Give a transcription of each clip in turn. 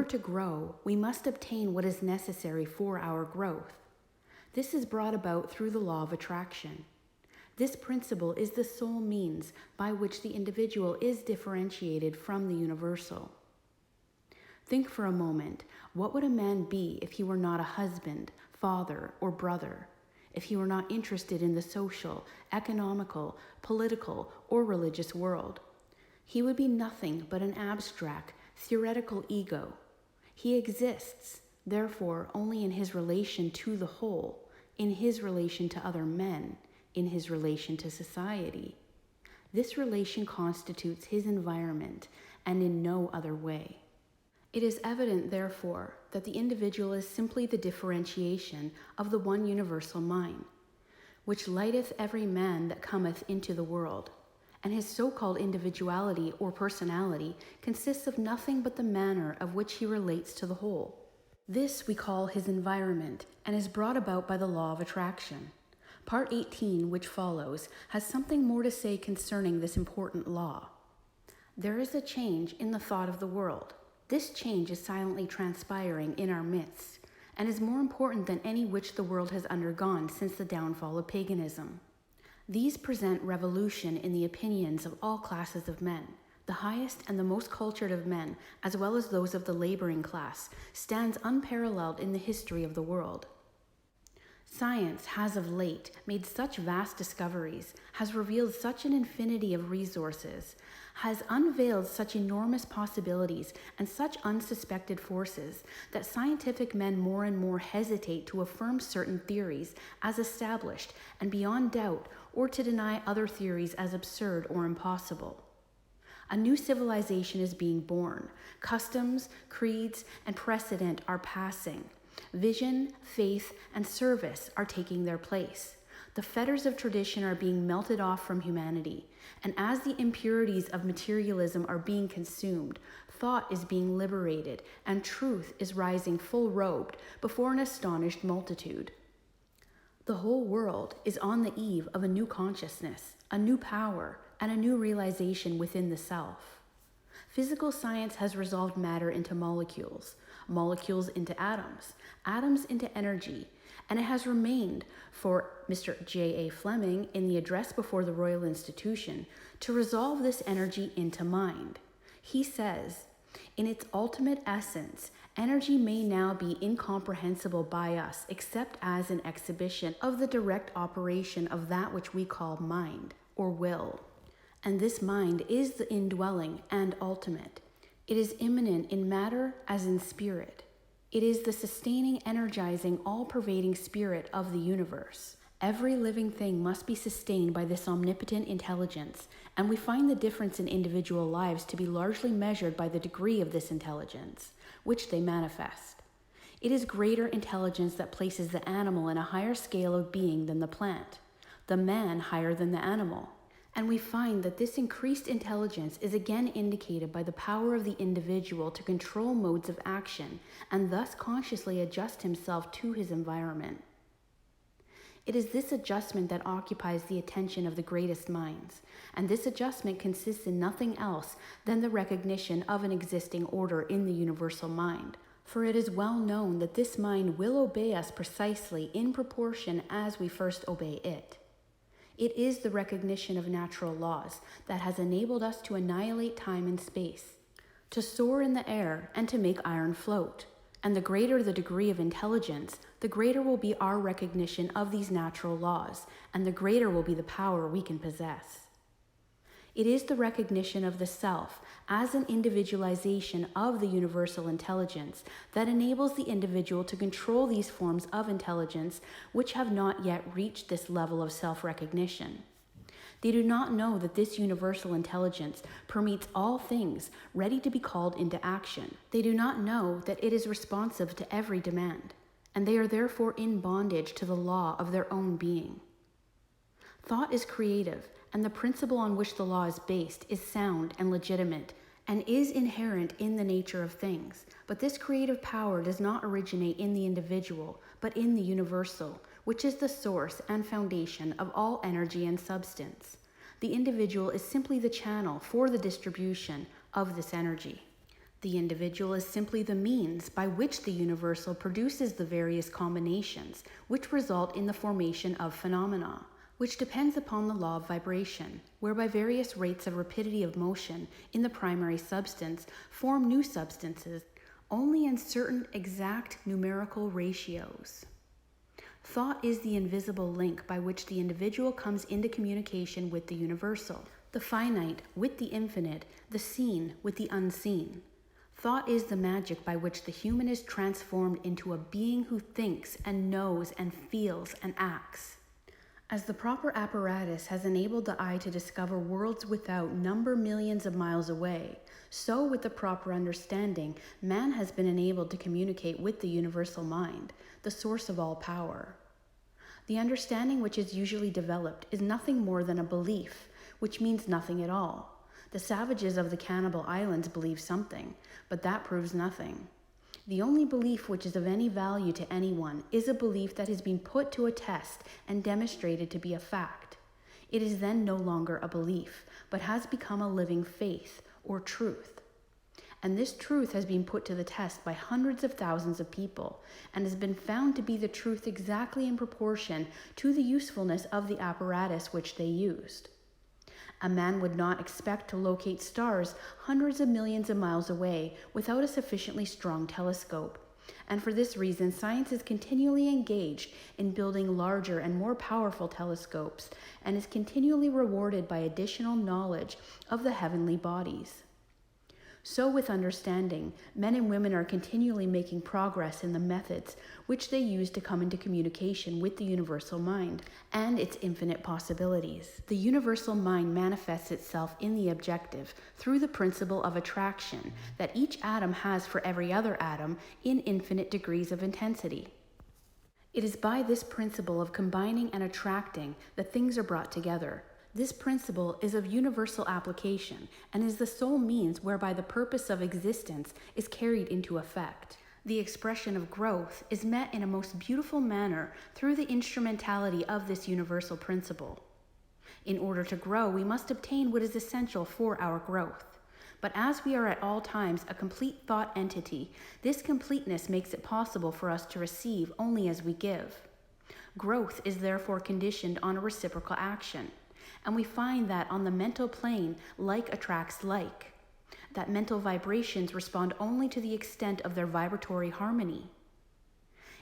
order to grow, we must obtain what is necessary for our growth. This is brought about through the law of attraction. This principle is the sole means by which the individual is differentiated from the universal. Think for a moment, what would a man be if he were not a husband, father, or brother? If he were not interested in the social, economical, political, or religious world? He would be nothing but an abstract, theoretical ego. He exists, therefore, only in his relation to the whole, in his relation to other men, in his relation to society. This relation constitutes his environment, and in no other way. It is evident, therefore, that the individual is simply the differentiation of the one universal mind, which lighteth every man that cometh into the world, and his so-called individuality or personality consists of nothing but the manner of which he relates to the whole. This we call his environment, and is brought about by the law of attraction. Part 18, which follows, has something more to say concerning this important law. There is a change in the thought of the world. This change is silently transpiring in our midst, and is more important than any which the world has undergone since the downfall of paganism. These present revolution in the opinions of all classes of men. The highest and the most cultured of men, as well as those of the laboring class, stands unparalleled in the history of the world. Science has of late made such vast discoveries, has revealed such an infinity of resources, has unveiled such enormous possibilities and such unsuspected forces, that scientific men more and more hesitate to affirm certain theories as established and beyond doubt, or to deny other theories as absurd or impossible. A new civilization is being born. Customs, creeds, and precedent are passing. Vision, faith, and service are taking their place. The fetters of tradition are being melted off from humanity, and as the impurities of materialism are being consumed, thought is being liberated, and truth is rising full-robed before an astonished multitude. The whole world is on the eve of a new consciousness, a new power, and a new realization within the self. Physical science has resolved matter into molecules, molecules into atoms, atoms into energy, and it has remained for Mr. J.A. Fleming in the address before the Royal Institution to resolve this energy into mind. He says, in its ultimate essence, energy may now be incomprehensible by us except as an exhibition of the direct operation of that which we call mind or will. And this mind is the indwelling and ultimate. It is immanent in matter as in spirit. It is the sustaining, energizing, all-pervading spirit of the universe. Every living thing must be sustained by this omnipotent intelligence, and we find the difference in individual lives to be largely measured by the degree of this intelligence, which they manifest. It is greater intelligence that places the animal in a higher scale of being than the plant, the man higher than the animal. And we find that this increased intelligence is again indicated by the power of the individual to control modes of action and thus consciously adjust himself to his environment. It is this adjustment that occupies the attention of the greatest minds, and this adjustment consists in nothing else than the recognition of an existing order in the universal mind. For it is well known that this mind will obey us precisely in proportion as we first obey it. It is the recognition of natural laws that has enabled us to annihilate time and space, to soar in the air, and to make iron float. And the greater the degree of intelligence, the greater will be our recognition of these natural laws, and the greater will be the power we can possess. It is the recognition of the self as an individualization of the universal intelligence that enables the individual to control these forms of intelligence which have not yet reached this level of self-recognition. They do not know that this universal intelligence permeates all things ready to be called into action. They do not know that it is responsive to every demand, and they are therefore in bondage to the law of their own being. Thought is creative, and the principle on which the law is based is sound and legitimate, and is inherent in the nature of things. But this creative power does not originate in the individual, but in the universal, which is the source and foundation of all energy and substance. The individual is simply the channel for the distribution of this energy. The individual is simply the means by which the universal produces the various combinations which result in the formation of phenomena, which depends upon the law of vibration, whereby various rates of rapidity of motion in the primary substance form new substances only in certain exact numerical ratios. Thought is the invisible link by which the individual comes into communication with the universal, the finite with the infinite, the seen with the unseen. Thought is the magic by which the human is transformed into a being who thinks and knows and feels and acts. As the proper apparatus has enabled the eye to discover worlds without number millions of miles away, so with the proper understanding, man has been enabled to communicate with the universal mind, the source of all power. The understanding which is usually developed is nothing more than a belief, which means nothing at all. The savages of the Cannibal Islands believe something, but that proves nothing. The only belief which is of any value to anyone is a belief that has been put to a test and demonstrated to be a fact. It is then no longer a belief, but has become a living faith or truth. And this truth has been put to the test by hundreds of thousands of people and has been found to be the truth exactly in proportion to the usefulness of the apparatus which they used. A man would not expect to locate stars hundreds of millions of miles away without a sufficiently strong telescope. And for this reason, science is continually engaged in building larger and more powerful telescopes and is continually rewarded by additional knowledge of the heavenly bodies. So with understanding, men and women are continually making progress in the methods which they use to come into communication with the universal mind and its infinite possibilities. The universal mind manifests itself in the objective through the principle of attraction that each atom has for every other atom in infinite degrees of intensity. It is by this principle of combining and attracting that things are brought together. This principle is of universal application and is the sole means whereby the purpose of existence is carried into effect. The expression of growth is met in a most beautiful manner through the instrumentality of this universal principle. In order to grow, we must obtain what is essential for our growth. But as we are at all times a complete thought entity, this completeness makes it possible for us to receive only as we give. Growth is therefore conditioned on a reciprocal action. And we find that on the mental plane, like attracts like, that mental vibrations respond only to the extent of their vibratory harmony.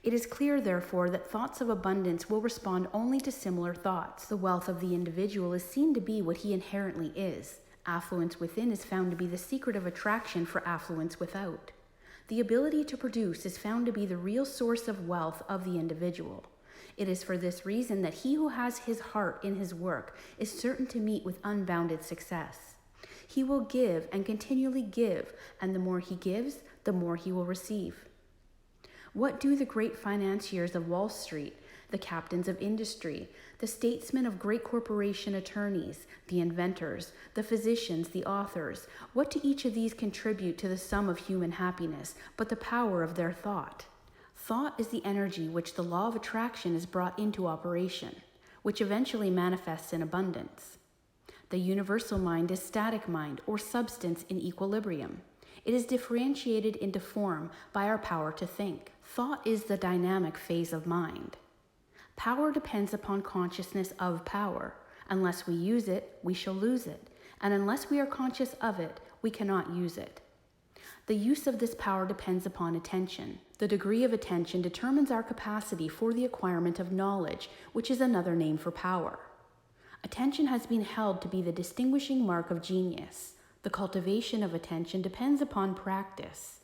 It is clear, therefore, that thoughts of abundance will respond only to similar thoughts. The wealth of the individual is seen to be what he inherently is. Affluence within is found to be the secret of attraction for affluence without. The ability to produce is found to be the real source of wealth of the individual. It is for this reason that he who has his heart in his work is certain to meet with unbounded success. He will give and continually give, and the more he gives, the more he will receive. What do the great financiers of Wall Street, the captains of industry, the statesmen of great corporation attorneys, the inventors, the physicians, the authors, what do each of these contribute to the sum of human happiness but the power of their thought? Thought is the energy which the law of attraction is brought into operation, which eventually manifests in abundance. The universal mind is static mind or substance in equilibrium. It is differentiated into form by our power to think. Thought is the dynamic phase of mind. Power depends upon consciousness of power. Unless we use it, we shall lose it, and unless we are conscious of it, we cannot use it. The use of this power depends upon attention. The degree of attention determines our capacity for the acquirement of knowledge, which is another name for power. Attention has been held to be the distinguishing mark of genius. The cultivation of attention depends upon practice.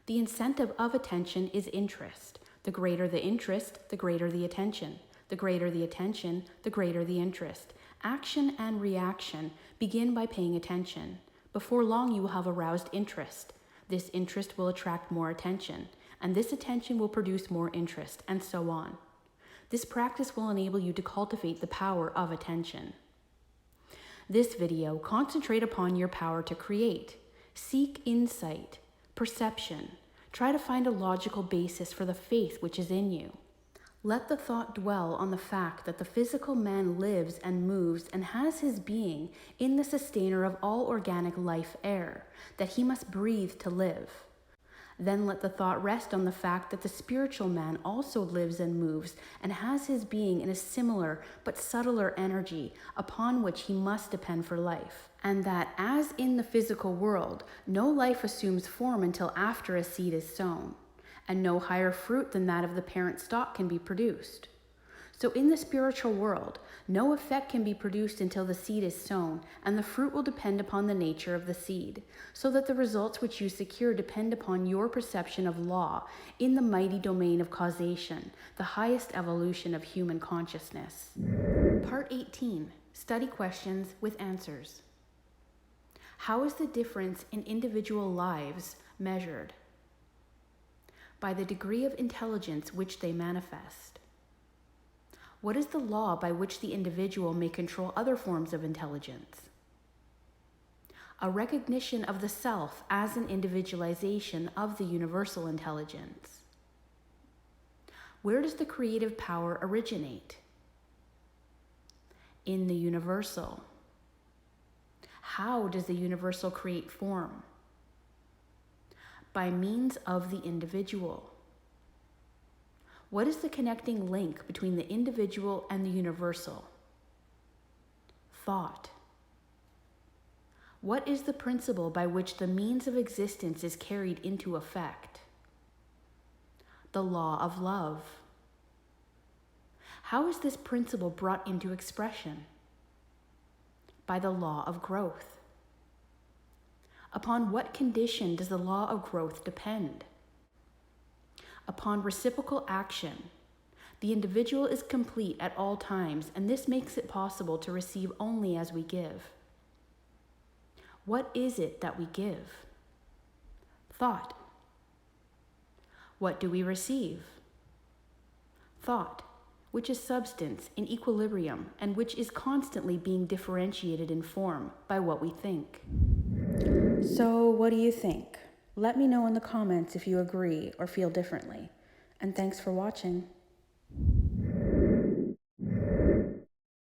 The incentive of attention is interest. The greater the interest, the greater the attention. The greater the attention, the greater the interest. Action and reaction begin by paying attention. Before long, you will have aroused interest. This interest will attract more attention, and this attention will produce more interest, and so on. This practice will enable you to cultivate the power of attention. This video, concentrate upon your power to create. Seek insight, perception. Try to find a logical basis for the faith which is in you. Let the thought dwell on the fact that the physical man lives and moves and has his being in the sustainer of all organic life air, that he must breathe to live. Then let the thought rest on the fact that the spiritual man also lives and moves and has his being in a similar but subtler energy upon which he must depend for life, and that, as in the physical world, no life assumes form until after a seed is sown, and no higher fruit than that of the parent stock can be produced. So in the spiritual world, no effect can be produced until the seed is sown, and the fruit will depend upon the nature of the seed, so that the results which you secure depend upon your perception of law in the mighty domain of causation, the highest evolution of human consciousness. Part 18. Study questions with answers. How is the difference in individual lives measured? By the degree of intelligence which they manifest. What is the law by which the individual may control other forms of intelligence? A recognition of the self as an individualization of the universal intelligence. Where does the creative power originate? In the universal. How does the universal create form? By means of the individual. What is the connecting link between the individual and the universal? Thought. What is the principle by which the means of existence is carried into effect? The law of love. How is this principle brought into expression? By the law of growth. Upon what condition does the law of growth depend? Upon reciprocal action. The individual is complete at all times, and this makes it possible to receive only as we give. What is it that we give? Thought. What do we receive? Thought, which is substance in equilibrium and which is constantly being differentiated in form by what we think. So, what do you think? Let me know in the comments if you agree or feel differently. And thanks for watching.